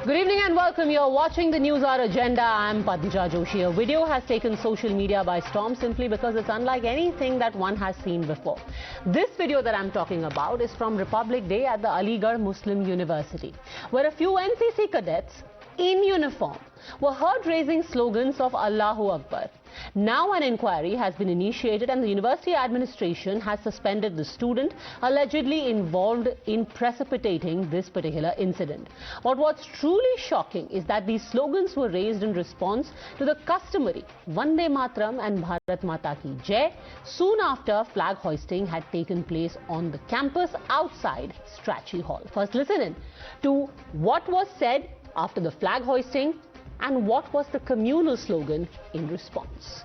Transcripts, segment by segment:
Good evening and welcome. You're watching the News Hour Agenda. I'm Padmija Joshi. A video has taken social media by storm simply because it's unlike anything that one has seen before. This video that I'm talking about is from Republic Day at the Aligarh Muslim University, where a few NCC cadets in uniform were heard raising slogans of Allahu Akbar. Now an inquiry has been initiated and the university administration has suspended the student allegedly involved in precipitating this particular incident. But what's truly shocking is that these slogans were raised in response to the customary Vande Mataram and Bharat Mata Ki Jai soon after flag hoisting had taken place on the campus outside Strachey Hall. First listen in to what was said after the flag hoisting and what was the communal slogan in response.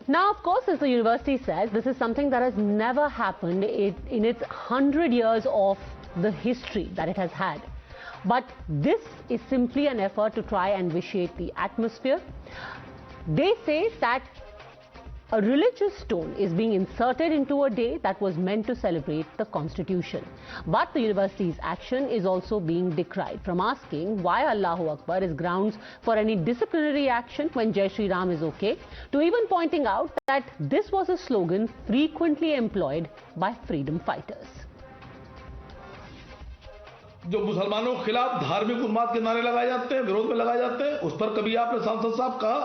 Now, of course, as the university says, this is something that has never happened in its 100 years of the history that it has had. But this is simply an effort to try and vitiate the atmosphere. They say that a religious tone is being inserted into a day that was meant to celebrate the Constitution. But the university's action is also being decried, from asking why Allahu Akbar is grounds for any disciplinary action when Jai Shri Ram is okay, to even pointing out that this was a slogan frequently employed by freedom fighters. जो मुसलमानों के खिलाफ धार्मिक उन्माद के नारे लगाए जाते हैं, विरोध में लगाए जाते हैं, उस पर कभी आपने सांसद साहब कहा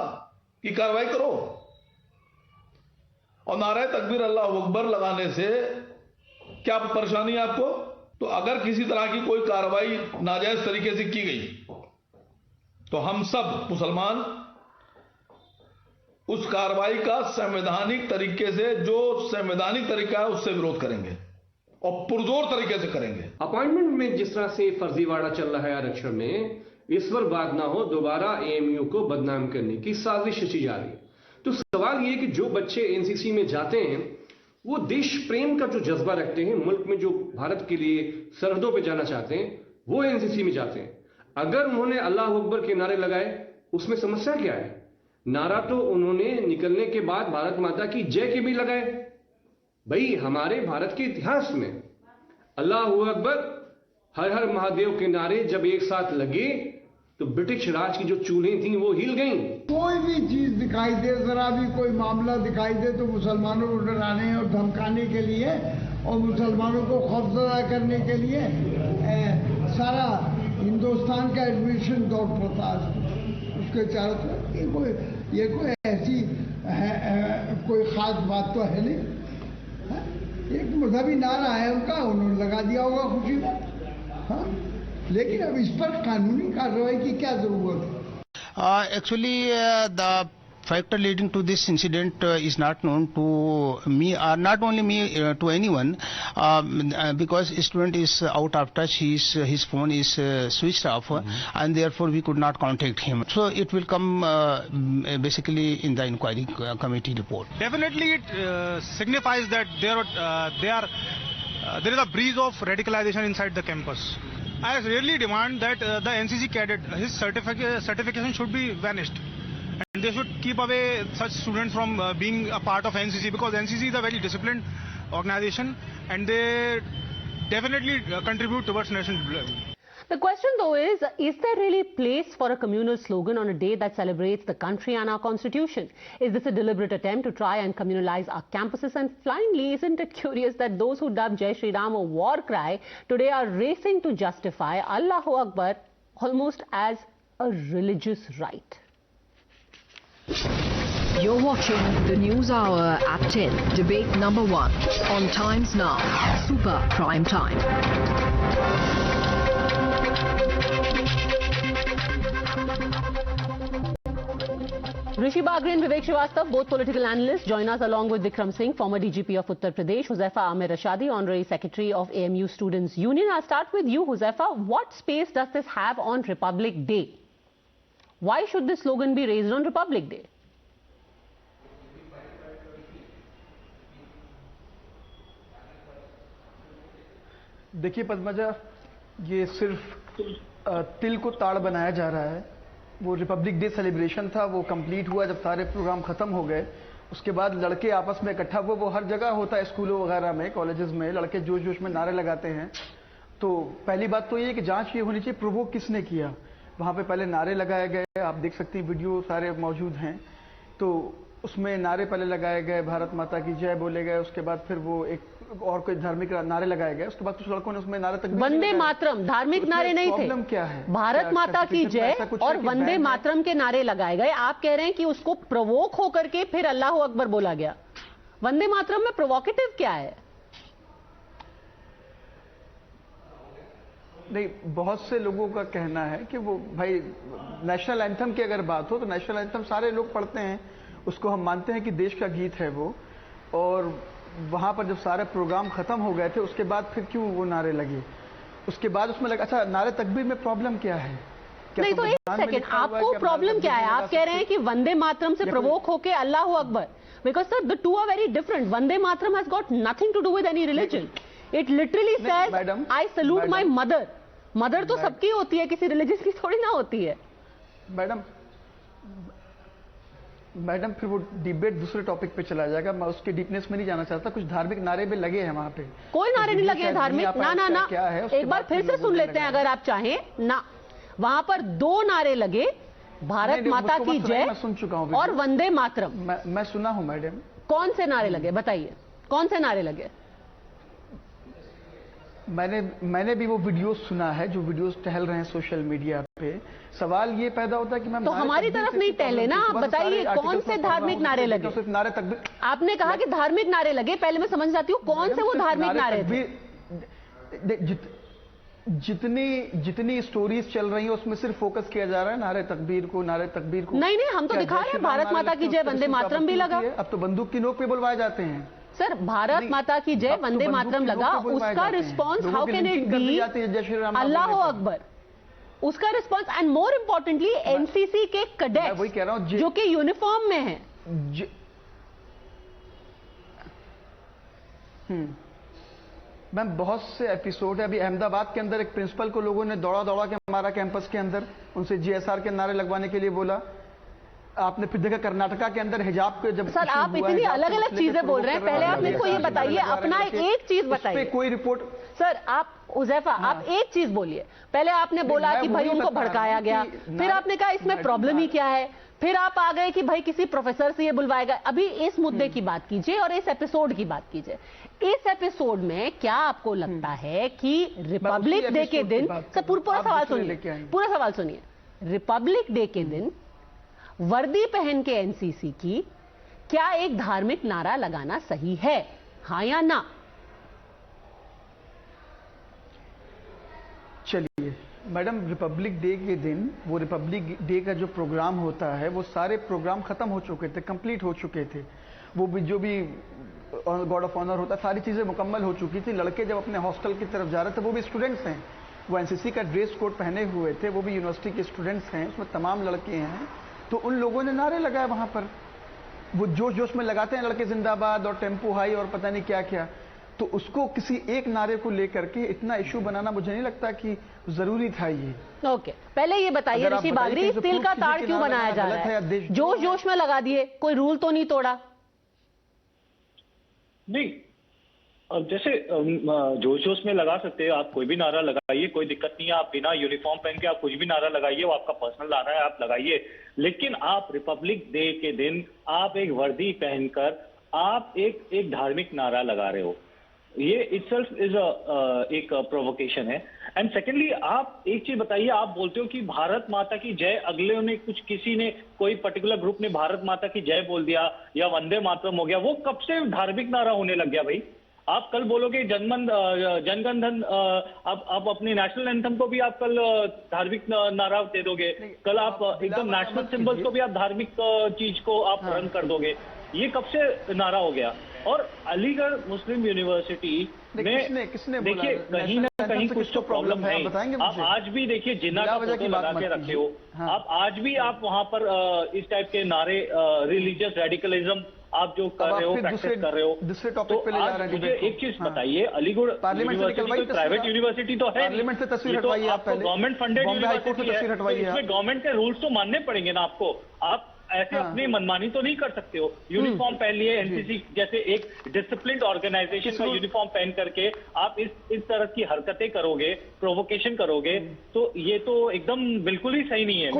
कि कार्रवाई करो? और नारे तकबीर अल्लाह अकबर लगाने से क्या परेशानी है आपको? तो अगर किसी तरह की कोई कार्रवाई नाजायज तरीके से की गई तो हम सब मुसलमान उस कार्रवाई का संवैधानिक तरीके से, जो संवैधानिक तरीका है, उससे विरोध करेंगे और पुरजोर तरीके से करेंगे। अपॉइंटमेंट में जिस तरह से फर्जीवाड़ा चल रहा है आरक्षण में, इस पर बात ना हो, दोबारा एएमयू को बदनाम करने की साजिश रची जा रही है। तो सवाल ये कि जो बच्चे एनसीसी में जाते हैं वो देश प्रेम का जो जज्बा रखते हैं, मुल्क में जो भारत के लिए सरहदों पे जाना चाहते हैं, वो एनसीसी में जाते हैं। अगर उन्होंने अल्लाह अकबर के नारे लगाए, उसमें समस्या क्या है? नारा तो उन्होंने निकलने के बाद भारत माता की जय के भी लगाए। भाई, हमारे भारत के इतिहास में अल्लाह अकबर, हर हर महादेव के नारे जब एक साथ लगे तो ब्रिटिश राज की जो चूल्हें थी वो हिल गईं। कोई भी चीज दिखाई दे, जरा भी कोई मामला दिखाई दे तो मुसलमानों को डराने और धमकाने के लिए और मुसलमानों को खौफजदा करने के लिए सारा हिंदुस्तान का एडमिशन दौड़ पड़ता है उसके चारों तरफ। ये कोई ऐसी कोई खास बात तो है नहीं। एक मजहबी नारा है उनका, उन्होंने लगा दिया होगा खुशी में। हाँ, लेकिन अब इस पर कानूनी कार्रवाई की क्या जरूरत है? Actually, the factor leading to this incident is not known to me, or not only me, to anyone, because student is out of touch. His phone is switched off, and therefore we could not contact him. So it will come basically in the inquiry committee report. Definitely, it signifies that there is a breeze of radicalization inside the campus. I really demand that the NCC cadet, his certification should be vanished, and they should keep away such students from being a part of NCC, because NCC is a very disciplined organization and they definitely contribute towards national development. The question though is there really place for a communal slogan on a day that celebrates the country and our constitution? Is this a deliberate attempt to try and communalize our campuses? And finally, isn't it curious that those who dub Jai Shri Ram a war cry today are racing to justify Allahu Akbar almost as a religious rite? You're watching the News Hour at 10, debate number 1 on Times Now, Super Prime Time. Rishi Bagri and Vivek Srivastava, both political analysts, join us along with Vikram Singh, former DGP of Uttar Pradesh, Huzaifa Amir Rashadi, Honorary Secretary of AMU Students Union. I'll start with you, Huzaifa. What space does this have on Republic Day? Why should this slogan be raised on Republic Day? देखिए पद्मजा, ये सिर्फ तिल को ताड़ बनाया जा रहा है। वो रिपब्लिक डे सेलिब्रेशन था, वो कंप्लीट हुआ जब सारे प्रोग्राम खत्म हो गए। उसके बाद लड़के आपस में इकट्ठा हुए, वो हर जगह होता है, स्कूलों वगैरह में, कॉलेजेस में लड़के जोश जोश में नारे लगाते हैं। तो पहली बात तो ये कि जांच ये होनी चाहिए प्रोवोक किसने किया। वहां पे पहले नारे लगाए गए, आप देख सकते हैं वीडियो सारे मौजूद हैं। तो उसमें नारे पहले लगाए गए, भारत माता की जय बोले गए, उसके बाद फिर वो एक और कोई धार्मिक नारे लगाए गए। उसके बाद कुछ लड़कों ने उसमें नारे तक वंदे मातरम, धार्मिक नारे नहीं थे। प्रॉब्लम क्या है? भारत माता की जय और वंदे मातरम के नारे लगाए गए। आप कह रहे हैं कि उसको प्रोवोक होकर के फिर अल्लाह अकबर बोला गया। वंदे मातरम में प्रोवोकेटिव क्या है? नहीं, बहुत से लोगों का कहना है कि वो भाई नेशनल एंथम की अगर बात हो तो नेशनल एंथम सारे लोग पढ़ते हैं, उसको हम मानते हैं कि देश का गीत है वो। और वहां पर जब सारे प्रोग्राम खत्म हो गए थे उसके बाद फिर क्यों वो नारे लगे? उसके बाद उसमें लगा, अच्छा नारे तकबीर में प्रॉब्लम क्या है? नहीं तो एक सेकंड, आपको प्रॉब्लम क्या है? आप कह रहे हैं कि वंदे मातरम से प्रोवोक होके अल्लाह अकबर, because sir the two are very different. Vande Mataram has got nothing to do with any religion. It literally says I salute my mother. Mother तो सबकी होती है, किसी रिलीजन की थोड़ी ना होती है। मैडम फिर वो डिबेट दूसरे टॉपिक पे चला जाएगा, मैं उसके डीपनेस में नहीं जाना चाहता। कुछ धार्मिक नारे भी लगे हैं वहां पे। कोई नारे नहीं लगे हैं धार्मिक, ना क्या है? एक बार फिर से सुन लेते हैं अगर आप चाहें ना। वहां पर 2 नारे लगे, भारत माता की जय, सुन चुका हूं, और वंदे मातरम। मैं सुना हूं मैडम। कौन से नारे लगे बताइए, कौन से नारे लगे? मैंने भी वो वीडियोस सुना है, जो वीडियोस टहल रहे हैं सोशल मीडिया पे। सवाल ये पैदा होता है कि मैम तो हमारी तरफ नहीं टहले ना, आप बताइए कौन से धार्मिक नारे लगे? सिर्फ नारे तक आपने कहा कि धार्मिक नारे लगे, पहले मैं समझ जाती हूँ कौन से वो धार्मिक नारे थे। जितनी स्टोरीज चल रही है उसमें सिर्फ फोकस किया जा रहा है नारे तकबीर को। नहीं, हम तो दिखा रहे हैं भारत माता की जय, वंदे मातरम भी लगा। अब तो बंदूक की नोक पे बुलवाए जाते हैं सर। भारत माता की जय, वंदे मातरम लगा, उसका response how can it be अल्लाह अकबर? उसका response, and more importantly NCC के कैडेट्स वही कह रहा हूं जो कि यूनिफॉर्म में हैं। मैम बहुत से एपिसोड है। अभी अहमदाबाद के अंदर एक प्रिंसिपल को लोगों ने दौड़ा दौड़ा के मारा कैंपस के अंदर, उनसे जीएसआर के नारे लगवाने के लिए बोला। आपने फिर देखा कर्नाटका के अंदर हिजाब के जब सर आप इतनी अलग अलग चीजें बोल रहे हैं। पहले आप मेरे को ये बताइए, अपना एक चीज बताइए। कोई रिपोर्ट सर, आप हुजैफा आप एक चीज बोलिए। पहले आपने बोला कि भाई उनको भड़काया गया, फिर आपने कहा इसमें प्रॉब्लम ही क्या है, फिर आप आ गए कि भाई किसी प्रोफेसर से ये बुलवाएगा। अभी इस मुद्दे की बात कीजिए और इस एपिसोड की बात कीजिए। इस एपिसोड में क्या आपको लगता है कि रिपब्लिक डे के दिन, सर पूरा सवाल सुनिए, रिपब्लिक डे के दिन वर्दी पहन के एनसीसी की क्या एक धार्मिक नारा लगाना सही है, हाँ या ना? चलिए मैडम, रिपब्लिक डे के दिन, वो रिपब्लिक डे का जो प्रोग्राम होता है वो सारे प्रोग्राम खत्म हो चुके थे, कंप्लीट हो चुके थे। वो भी जो भी गॉड ऑफ ऑनर होता, सारी चीजें मुकम्मल हो चुकी थी। लड़के जब अपने हॉस्टल की तरफ जा रहे थे, वो भी स्टूडेंट्स हैं, वो एनसीसी का ड्रेस कोड पहने हुए थे, वो भी यूनिवर्सिटी के स्टूडेंट्स हैं, उसमें तमाम लड़के हैं। तो उन लोगों ने नारे लगाए वहां पर, वो जोश जोश में लगाते हैं लड़के जिंदाबाद और टेम्पो हाई और पता नहीं क्या क्या। तो उसको किसी एक नारे को लेकर के इतना इशू बनाना मुझे नहीं लगता कि जरूरी था ये। ओके, पहले ये बताइए ऋषि बागरी, तिल का ताड़ क्यों बनाया जा रहा है? जोश जोश में लगा दिए, कोई रूल तो नहीं तोड़ा? नहीं, अब जैसे जोश जोश में लगा सकते हैं आप, कोई भी नारा लगाइए, कोई दिक्कत नहीं है। आप बिना यूनिफॉर्म पहन के आप कुछ भी नारा लगाइए, वो आपका पर्सनल नारा है, आप लगाइए। लेकिन आप रिपब्लिक डे के दिन आप एक वर्दी पहनकर आप एक धार्मिक नारा लगा रहे हो, ये इटसेल्फ इज एक प्रोवोकेशन है। एंड सेकेंडली, आप एक चीज बताइए, आप बोलते हो कि भारत माता की जय, अगले ने किसी ने, कोई पर्टिकुलर ग्रुप ने भारत माता की जय बोल दिया या वंदे मातरम हो गया, वो कब से धार्मिक नारा होने लग गया भाई? आप कल बोलोगे जनगण धन, आप अपने नेशनल एंथम को भी आप कल धार्मिक नारा दे दोगे, कल आप एकदम नेशनल सिंबल्स को भी आप धार्मिक चीज को आप रन कर दोगे। ये कब से नारा हो गया? और अलीगढ़ मुस्लिम यूनिवर्सिटी में देखिए कहीं ना कहीं कुछ तो प्रॉब्लम है। आप आज भी देखिए जिन्ना का फोटो लगा के रखे हो, आप आज भी आप वहां पर इस टाइप के नारे, रिलीजियस रेडिकलिज्म आप जो कर रहे हो, प्रैक्टिस कर रहे हो। दूसरे टॉपिक पे ले जा रहे हैं। मुझे एक चीज बताइए, अलीगढ़ यूनिवर्सिटी प्राइवेट यूनिवर्सिटी तो है, पार्लियामेंट से तस्वीर हटवाइए आप पहले, गवर्नमेंट फंडेड यूनिवर्सिटी है, इसमें गवर्नमेंट के रूल्स तो मानने पड़ेंगे ना आपको। आप ऐसे अपनी मनमानी तो नहीं कर सकते हो। यूनिफॉर्म पहन लिए, एनसीसी जैसे एक डिसिप्लिन्ड ऑर्गेनाइजेशन का यूनिफॉर्म पहन करके आप इस तरह की हरकतें करोगे, प्रोवोकेशन करोगे, तो ये तो एकदम बिल्कुल ही सही नहीं है।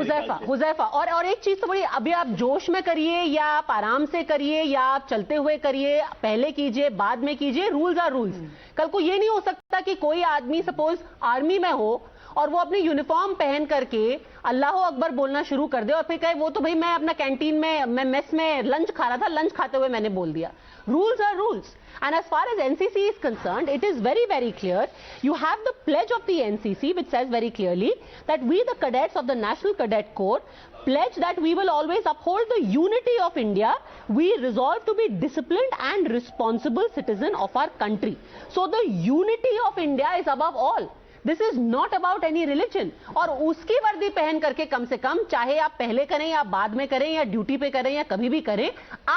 हुजैफा और एक चीज तो बड़ी, अभी आप जोश में करिए या आप आराम से करिए या आप चलते हुए करिए, पहले कीजिए बाद में कीजिए, रूल्स आर रूल्स। कल को ये नहीं हो सकता कि कोई आदमी सपोज आर्मी में हो और वो अपनी यूनिफॉर्म पहन करके अल्लाह अकबर बोलना शुरू कर दे और फिर कहे वो तो भाई मैं अपना कैंटीन में, मैं मेस में लंच खा रहा था, लंच खाते हुए मैंने बोल दिया। Rules are rules, and as far as NCC is concerned, it is very very clear. You have the pledge of the NCC which says very clearly that we the cadets of the national cadet corps pledge that we will always uphold the unity of India. We resolve to be disciplined and responsible citizen of our country. So the unity of India is above all. This is not about any religion. और उसकी वर्दी पहन करके कम से कम, चाहे आप पहले करें या बाद में करें या ड्यूटी पे करें या कभी भी करें,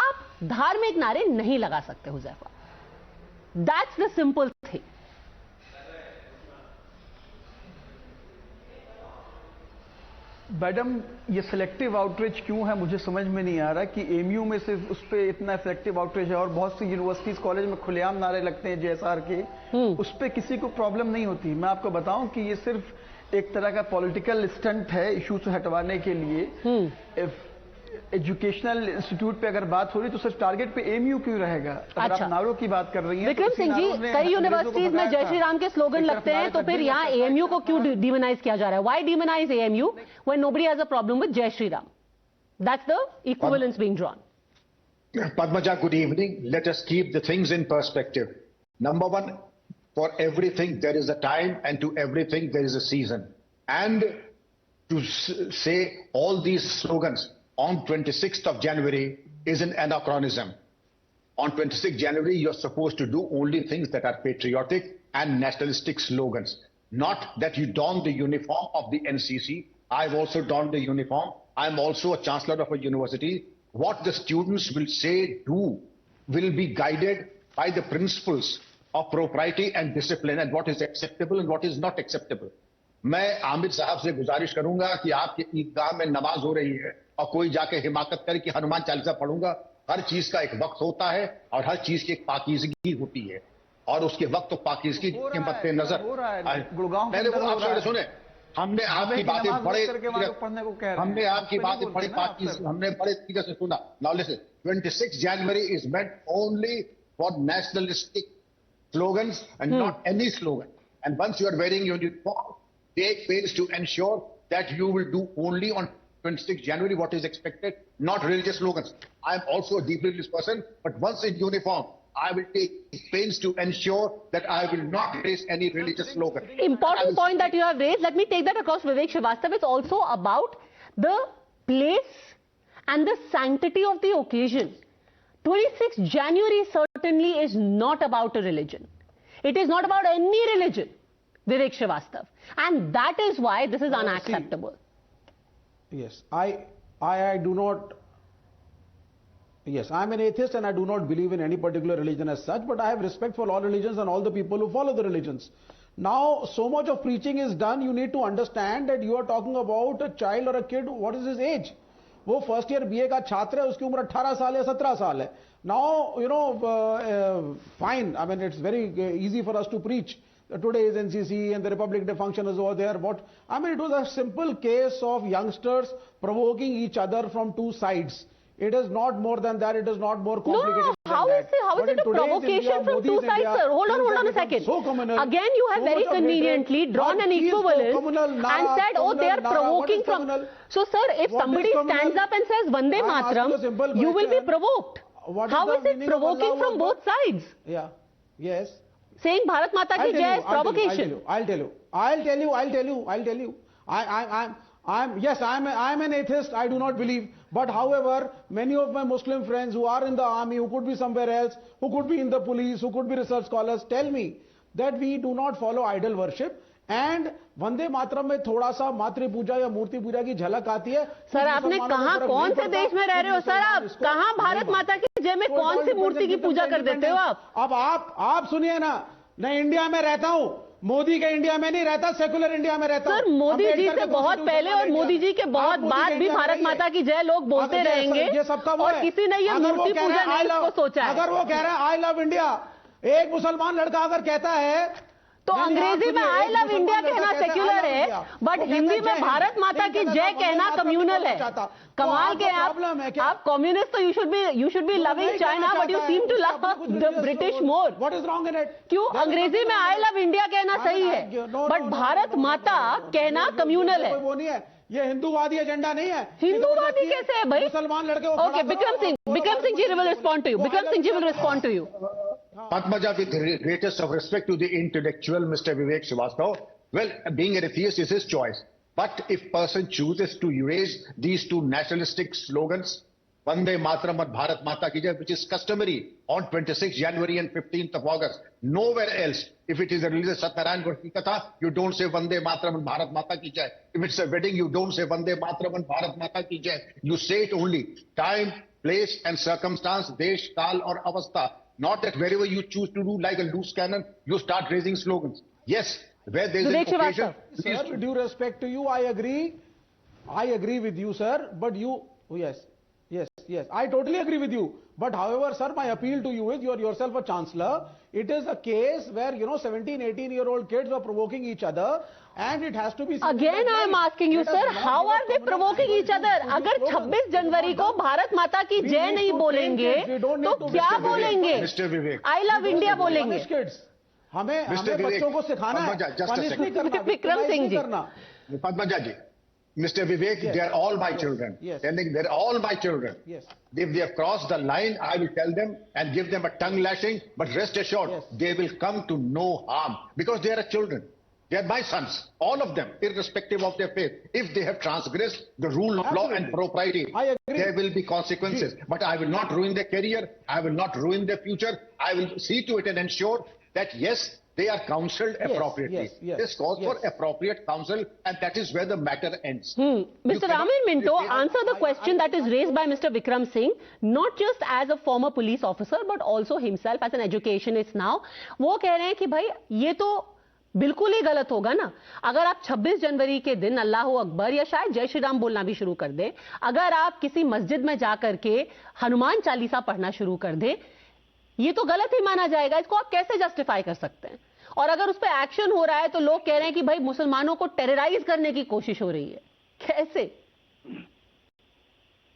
आप धार्मिक नारे नहीं लगा सकते Huzaifa. That's the simple thing. Madam, ये सिलेक्टिव आउटरीच क्यों है मुझे समझ में नहीं आ रहा कि एमयू में सिर्फ उस पर इतना सिलेक्टिव आउटरीच है और बहुत सी यूनिवर्सिटीज कॉलेज में खुलेआम नारे लगते हैं जेएसआर के, उस पर किसी को प्रॉब्लम नहीं होती। मैं आपको बताऊं कि ये सिर्फ एक तरह का पॉलिटिकल स्टंट है इशू से हटवाने के लिए। एजुकेशनल इंस्टीट्यूट पे अगर बात हो रही तो सिर्फ टारगेट पे एमयू क्यों रहेगा? अगर आप नारों की बात कर रही हैं, विक्रम सिंह जी, कई यूनिवर्सिटीज में जय श्री राम के स्लोगन लगते हैं, तो फिर यहाँ एएमयू को क्यों डिमोनाइज किया जा रहा है? Why demonize AMU when nobody has a problem with Jai Shri Ram? That's the equivalence being drawn. Padmaja, good evening. Let us keep the things in perspective. Number one, for everything there is a time, and to everything there is a season. And to say all these slogans on 26th of January is an anachronism. On 26th January, you're supposed to do only things that are patriotic and nationalistic slogans. Not that you don the uniform of the NCC. I've also donned the uniform. I'm also a chancellor of a university. What the students will say, do, will be guided by the principles of propriety and discipline, and what is acceptable and what is not acceptable. मैं आमिर साहब से गुजारिश करूंगा कि आपके ईदगाह में नमाज हो रही है और कोई जाके हिमाकत करे कि हनुमान चालीसा पढ़ूंगा। हर चीज का एक वक्त होता है और हर चीज की एक पाकीज़गी होती है, और उसके वक्त तो पाकीज़गी के मद्दे नजर मैंने वो आप सुने, हमने आपकी बातें बड़े हमने बड़े तरीके से सुना। Now listen, 26 January is meant only for nationalistic slogans and not any slogan. And once you are wearing your uniform, take pains to ensure that you will do only on 26 January what is expected, not religious slogans. I am also a deeply religious person, but once in uniform, I will take pains to ensure that I will not raise any religious slogan. Important point that you have raised. Let me take that across, Vivek Srivastava. It's also about the place and the sanctity of the occasion. 26 January certainly is not about a religion. It is not about any religion, Vivek Srivastava. And that is why this is unacceptable. Yes, I do not. Yes, I am an atheist and I do not believe in any particular religion as such, but I have respect for all religions and all the people who follow the religions. Now, so much of preaching is done, you need to understand that you are talking about a child or a kid, what is his age? वो first year BA का छात्र है, उसकी उम्र 18 साल या 17 साल है. Now, you know, fine, I mean, it's very easy for us to preach. Today is NCC and the Republic Day function is over there. I mean, it was a simple case of youngsters provoking each other from two sides. It is not more than that. It is not more complicated than how that. Is it a provocation from two sides, sir? Hold on a second. So communal, again, you have very conveniently drawn an equivalence and said, oh, they are provoking from... So, sir, if somebody stands up and says, Vande Mataram, you will be provoked. How is it provoking from both sides? Yeah. Yes. Saying Bharat Mata ki Jai is provocation. I'll tell you. I'm an atheist. I do not believe. But however, many of my Muslim friends who are in the army, who could be somewhere else, who could be in the police, who could be research scholars, tell me that we do not follow idol worship. And Vande Mataram में थोड़ा सा मातृ पूजा या मूर्ति पूजा की झलक आती है। Sir आपने कहां, कौन से देश में रह रहे हो सर आप? कहां भारत माता की जय में कौन सी मूर्ति की पूजा कर देते हो आप? अब आप सुनिए ना, मैं इंडिया में रहता हूं, मोदी के इंडिया में नहीं रहता, सेकुलर इंडिया में रहता हूं। सर मोदी जी से बहुत पहले और मोदी जी के बहुत बाद भी भारत माता की जय लोग बोलते रहेंगे, ये सबका वो और किसी ने ये मूर्ति पूजा नहीं को सोचा है। अगर वो कह रहा है आई लव इंडिया, एक मुसलमान लड़का अगर कहता है तो अंग्रेजी में आई लव इंडिया कहना सेक्युलर है, बट हिंदी में भारत माता की जय कहना कम्युनल है। कमाल के आप कम्युनिस्ट, तो you should be loving China, but you seem to love the British more. What is wrong in it? क्यों? अंग्रेजी में आई लव इंडिया कहना सही है, बट भारत माता कहना कम्युनल है। वो नहीं है, ये हिंदूवादी एजेंडा नहीं है। हिंदूवादी कैसे है भाई? मुसलमान लड़के। Okay, Bikram Singh ji will respond to you. Bikrem Singh ji will respond to you. Padmaja, with the greatest of respect to the intellectual Mr. Vivek Srivastava, well, being an atheist is his choice. But if person chooses to erase these two nationalistic slogans, Vande Mataram and Bharat Mata Ki Jai, which is customary on 26th January and 15th of August, nowhere else, if it is a religious Satnarayan Varti Katha, you don't say Vande Mataram and Bharat Mata Ki Jai. If it's a wedding, you don't say Vande Mataram and Bharat Mata Ki Jai. You say it only time, place and circumstance, desh, kal or avastha. Not that wherever you choose to do like a loose cannon, you start raising slogans. Yes, where there is an occasion. Sir, with due respect to you, I agree with you, sir. But you, yes, I totally agree with you. But however, sir, my appeal to you is, you are yourself a chancellor. It is a case where 17, 18-year-old kids are provoking each other, and it has to be. Again, I am asking you, sir, how are they provoking each other? अगर 26 जनवरी को भारत माता की जय नहीं बोलेंगे, तो क्या बोलेंगे? Mr. Vivek, I love India बोलेंगे। हमें बच्चों को सिखाना है, पनिश नहीं करना। Vikram Singh ji, Padmaja ji, Mr. Vivek, they are all my children. Yes. They're all my children. Yes. If they have crossed the line, I will tell them and give them a tongue lashing, but rest assured, they will come to no harm because they are children. They are my sons, all of them, irrespective of their faith. If they have transgressed the rule of law and propriety, there will be consequences. But I will not ruin their career. I will not ruin their future. I will see to it and ensure that, yes, they are counseled appropriately. This calls for appropriate counsel, and that is where the matter ends. Mr. Amir Minto, answer the question that is raised by Mr. Vikram Singh, not just as a former police officer, but also himself as an educationist now. वो कह रहे हैं कि भाई ये तो बिल्कुल ही गलत होगा ना, अगर आप 26 जनवरी के दिन अल्लाह अकबर या शायद जय श्री राम बोलना भी शुरू कर दें, अगर आप किसी मस्जिद में जाकर के हनुमान चालीसा पढ़ना शुरू कर दें, ये तो गलत ही माना जाएगा। इसको आप कैसे जस्टिफाई कर सकते हैं? और अगर उस पर एक्शन हो रहा है तो लोग कह रहे हैं कि भाई मुसलमानों को टेरराइज करने की कोशिश हो रही है, कैसे?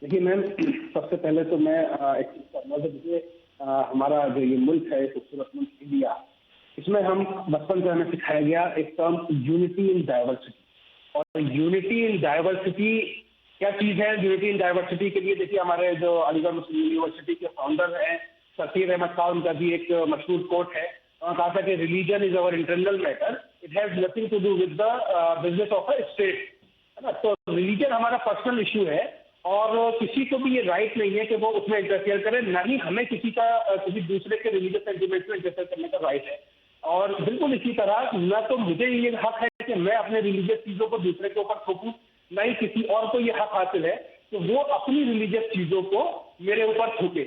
देखिए मैम, सबसे पहले तो मैं हमारा जो ये मुल्क है, खूबसूरत मुल्क इंडिया, इसमें हम बचपन से हमें सिखाया गया एक टर्म यूनिटी इन डाइवर्सिटी। और यूनिटी इन डाइवर्सिटी क्या चीज है? यूनिटी इन डाइवर्सिटी के लिए देखिए हमारे जो अलीगढ़ मुस्लिम यूनिवर्सिटी के फाउंडर हैं सकीर अहमद खान, उनका भी एक मशहूर कोट है, कहा था कि religion is our internal matter, it has nothing to do with the business of a state, है ना। तो रिलीजन हमारा पर्सनल इशू है और किसी को भी ये राइट नहीं है कि वो उसमें इंटरफेयर करे, ना ही हमें किसी दूसरे के रिलीजियस सेंटिमेंट में इंटरफेयर करने का राइट है। और बिल्कुल इसी तरह न तो मुझे ये हक है कि मैं अपने रिलीजियस चीजों को दूसरे के ऊपर थोपूं, ना ही किसी और को ये हक हासिल है कि वो अपनी रिलीजियस चीजों को मेरे ऊपर थोपे।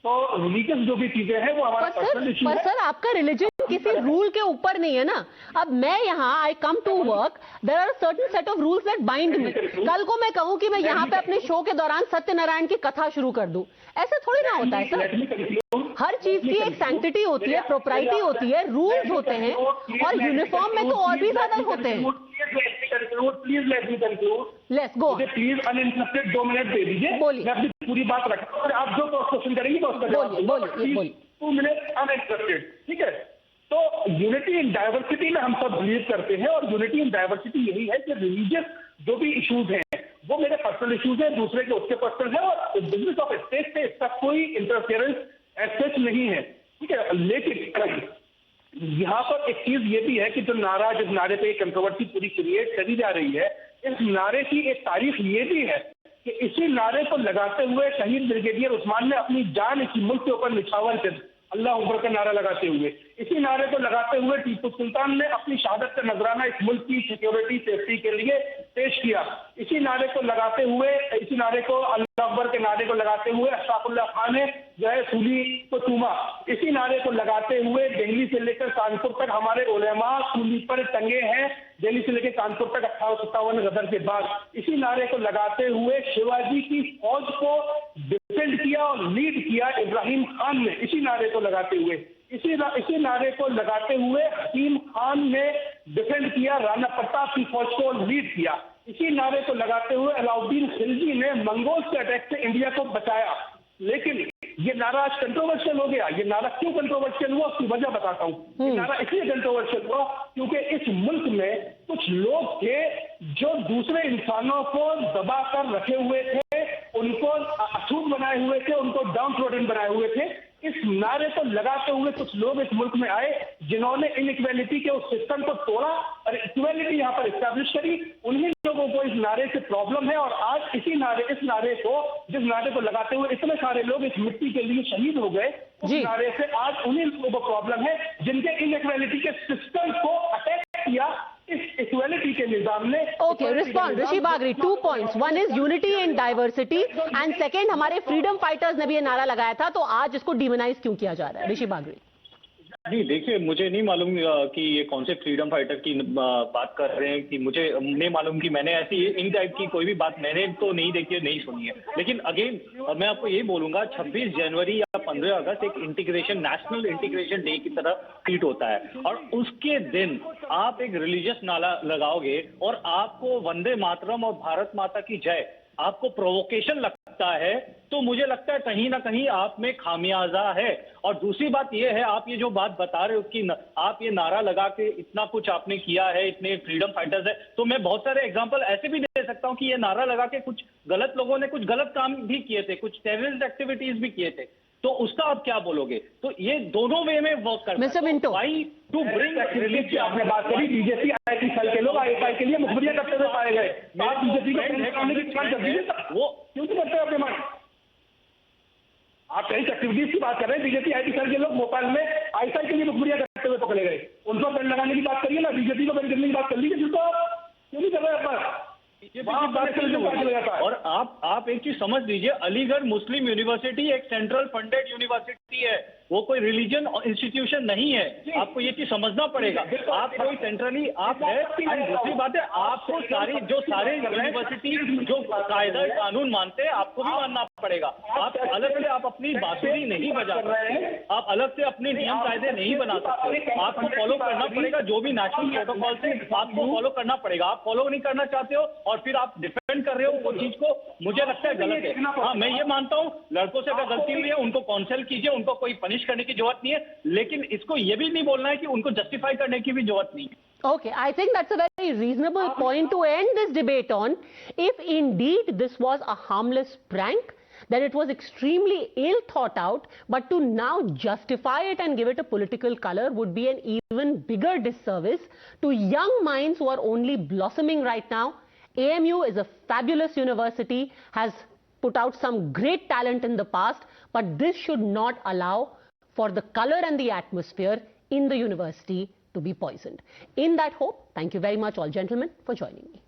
तो रिलीजियस जो भी चीजें हैं वो हमारा पर्सनल इशू है। पर सर आपका रिलीजन किसी रूल के ऊपर नहीं है ना। अब मैं यहाँ I come to work, there are certain set of rules that bind me. कल को मैं कहूँ कि मैं यहाँ पे अपने शो के दौरान सत्यनारायण की कथा शुरू कर दूं, ऐसे थोड़ी ना होता है सर। हर चीज की एक सैंक्टिटी होती है, प्रोप्राइटी होती है, रूल्स होते हैं, और यूनिफॉर्म में तो और भी ज्यादा होते हैं। Please let me conclude. Let's go. Please uninterrupted 2 minute दे दीजिए, बोलिए। मैं अपनी पूरी बात रखता हूँ, आप जो क्वेश्चन करेंगे तो उसका जवाब बोलिए। 2 मिनट अनइंटरप्टेड, ठीक है। तो यूनिटी इन डाइवर्सिटी में हम सब बिलीव करते हैं, और यूनिटी इन डाइवर्सिटी यही है कि रिलीजियस जो भी इश्यूज हैं वो मेरे पर्सनल इश्यूज हैं, दूसरे के उसके पर्सनल है, और बिजनेस ऑफ स्टेट से इसका कोई इंटरफेरेंस एज सच नहीं है। ठीक है, लेकिन यहाँ पर एक चीज ये भी है कि जो नारा, जिस नारे पे कंट्रोवर्सी पूरी क्रिएट करी जा रही है, इस नारे की एक तारीफ ये भी है कि इसी नारे को लगाते हुए शहीद ब्रिगेडियर उस्मान ने अपनी जान इस मुल्क के ऊपर निछावर कर अल्लाह अकबर का नारा लगाते हुए, इसी नारे को लगाते हुए टीपू सुल्तान ने अपनी शहादत का नजराना इस मुल्क की सिक्योरिटी सेफ्टी के लिए पेश किया। इसी नारे को लगाते हुए, इसी नारे को, अल्लाह अकबर के नारे को लगाते हुए अशफाकुल्लाह खान ने जो है सूली को चूमा। इसी नारे को लगाते हुए दिल्ली से लेकर कानपुर तक हमारे उलेमा सूली पर टंगे हैं, दिल्ली से लेकर कानपुर तक 58-57 गदर के बाद। इसी नारे को लगाते हुए शिवाजी की फौज को डिफेंड किया और लीड किया इब्राहिम खान ने, इसी नारे को लगाते हुए। इसी नारे को लगाते हुए हकीम खान ने डिफेंड किया, राणा प्रताप की फौज को लीड किया। इसी नारे को लगाते हुए अलाउद्दीन खिलजी ने मंगोल्स के अटैक से इंडिया को बचाया। लेकिन ये नारा आज कंट्रोवर्शियल हो गया। ये नारा क्यों कंट्रोवर्शियल हुआ, उसकी वजह बताता हूँ। ये नारा इसलिए कंट्रोवर्शियल हुआ क्योंकि इस मुल्क में कुछ लोग थे जो दूसरे इंसानों को दबा कर रखे हुए थे, उनको अछूत बनाए हुए थे, उनको डाउन ट्रोडन बनाए हुए थे। इस नारे को लगाते हुए कुछ लोग इस मुल्क में आए जिन्होंने इनइक्वालिटी के उस सिस्टम को तोड़ा और इक्वालिटी यहाँ पर एस्टैब्लिश करी। उन्हीं लोगों को इस नारे से प्रॉब्लम है और आज इस नारे को लगाते हुए इतने सारे लोग इस मिट्टी के लिए शहीद हो गए। उस नारे से आज उन्हीं लोगों को प्रॉब्लम है जिनके इनइक्वालिटी के सिस्टम को अटैक किया इस इक्वालिटी के निजाम ने। Okay, respond Rishi Bagri. 2 points. One is unity in diversity and second, हमारे फ्रीडम फाइटर्स ने भी ये नारा लगाया था, तो आज इसको डिमोनाइज क्यों किया जा रहा है? ऋषि बागरी। नहीं, देखिए, मुझे नहीं मालूम कि ये कौन से फ्रीडम फाइटर की बात कर रहे हैं, कि मुझे नहीं मालूम कि मैंने ऐसी इन टाइप की कोई भी बात मैंने तो नहीं देखी है, नहीं सुनी है। लेकिन अगेन मैं आपको यही बोलूंगा, 26 जनवरी या 15 अगस्त एक इंटीग्रेशन, नेशनल इंटीग्रेशन डे की तरह ट्रीट होता है और उसके दिन आप एक रिलीजियस नारा लगाओगे और आपको वंदे मातरम और भारत माता की जय आपको प्रोवोकेशन लगता है, तो मुझे लगता है कहीं ना कहीं आप में खामियाजा है। और दूसरी बात यह है, आप ये जो बात बता रहे हो कि आप ये नारा लगा के इतना कुछ आपने किया है, इतने फ्रीडम फाइटर्स है, तो मैं बहुत सारे एग्जांपल ऐसे भी दे सकता हूं कि ये नारा लगा के कुछ गलत लोगों ने कुछ गलत काम भी किए थे, कुछ टेररिस्ट एक्टिविटीज भी किए थे, तो उसका आप क्या बोलोगे? तो ये दोनों वे में वर्क करता है। Mister Minto, why to bring religion, आपने बात करी बीजेपी आईटी सेल के लोग आईएसआई के लिए मुखबिरियां करते हुए पाए गए। आप बीजेपी को वो क्यों करते हो अपने मन? आप टेररिस्ट एक्टिविटीज की बात कर रहे हैं, बीजेपी आईटी सेल के लोग भोपाल में आईएसआई के लिए मुखबिरियां करते हुए पकड़े गए, उनको बैंड लगाने की बात करिए ना, बीजेपी को बैंड करने की बात कर लीजिए, जिसको क्यों नहीं कर रहे आप? और आप एक चीज समझ लीजिए, अलीगढ़ मुस्लिम यूनिवर्सिटी एक सेंट्रल फंडेड यूनिवर्सिटी है, वो कोई रिलीजन इंस्टीट्यूशन नहीं है। आपको ये चीज समझना पड़ेगा। आप कोई सेंट्रली आप है। एंड दूसरी बात है, आपको सारे यूनिवर्सिटी जो कायदा कानून मानते हैं आपको भी मानना पड़ेगा। आप अलग से आप अपनी बांसुरी नहीं बजा सकते, आप अलग से अपने नियम कायदे नहीं बना सकते। आपको फॉलो करना पड़ेगा, जो भी नेशनल प्रोटोकॉल से आपको फॉलो करना पड़ेगा। आप फॉलो नहीं करना चाहते हो और फिर आप डिफेंड कर रहे हो वो चीज को, मुझे लगता है गलत है। हाँ, मैं ये मानता हूँ लड़कों से अगर गलती हुई है उनको काउंसिल कीजिए, उनको कोई पनिश करने की जरूरत नहीं है, लेकिन इसको ये भी नहीं बोलना है कि उनको जस्टिफाई करने की भी जरूरत नहीं है। Okay, I think that's a very reasonable point to end this debate on. If indeed this was a harmless prank, then it was extremely ill thought out, but to now justify it and give it a political color would be an even bigger disservice to young minds who are only blossoming right now. AMU is a fabulous university, has put out some great talent in the past, but this should not allow for the color and the atmosphere in the university to be poisoned. In that hope, thank you very much all gentlemen for joining me.